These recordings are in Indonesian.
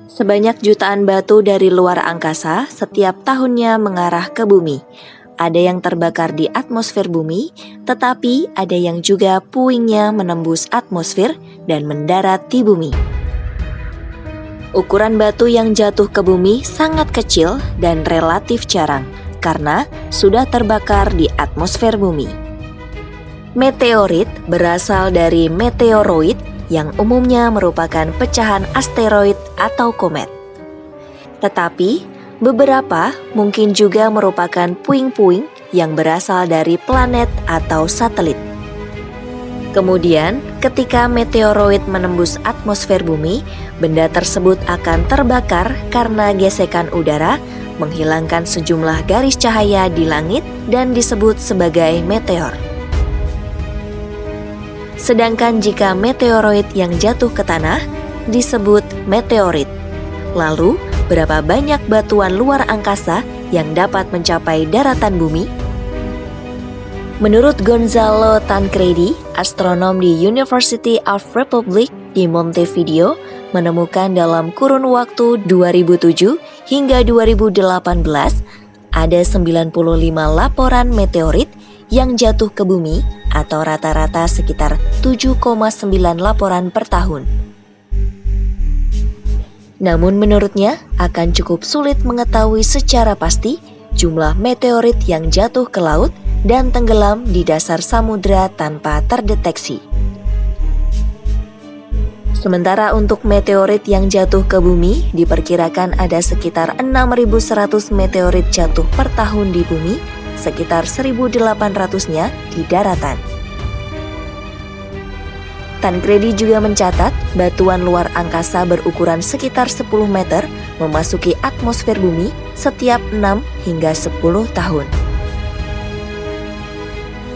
Sebanyak jutaan batu dari luar angkasa setiap tahunnya mengarah ke bumi. Ada yang terbakar di atmosfer bumi, tetapi ada yang juga puingnya menembus atmosfer dan mendarat di bumi. Ukuran batu yang jatuh ke bumi sangat kecil dan relatif jarang, karena sudah terbakar di atmosfer bumi. Meteorit berasal dari meteoroid yang umumnya merupakan pecahan asteroid atau komet. Tetapi, beberapa mungkin juga merupakan puing-puing yang berasal dari planet atau satelit. Kemudian, ketika meteoroid menembus atmosfer bumi, benda tersebut akan terbakar karena gesekan udara, menghilangkan sejumlah garis cahaya di langit dan disebut sebagai meteor. Sedangkan jika meteoroid yang jatuh ke tanah disebut meteorit. Lalu, berapa banyak batuan luar angkasa yang dapat mencapai daratan bumi? Menurut Gonzalo Tancredi, astronom di University of Republic di Montevideo, menemukan dalam kurun waktu 2007 hingga 2018 ada 95 laporan meteorit yang jatuh ke bumi atau rata-rata sekitar 7,9 laporan per tahun. Namun menurutnya akan cukup sulit mengetahui secara pasti jumlah meteorit yang jatuh ke laut dan tenggelam di dasar samudera tanpa terdeteksi. Sementara untuk meteorit yang jatuh ke bumi, diperkirakan ada sekitar 6.100 meteorit jatuh per tahun di bumi, sekitar 1.800-nya di daratan. Tancredi juga mencatat batuan luar angkasa berukuran sekitar 10 meter memasuki atmosfer bumi setiap 6 hingga 10 tahun.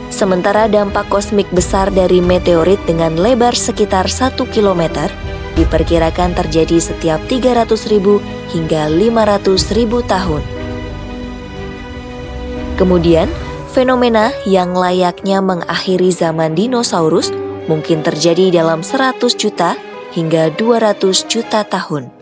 Sementara dampak kosmik besar dari meteorit dengan lebar sekitar 1 km diperkirakan terjadi setiap 300.000 hingga 500.000 tahun. Kemudian, fenomena yang layaknya mengakhiri zaman dinosaurus mungkin terjadi dalam 100 juta hingga 200 juta tahun.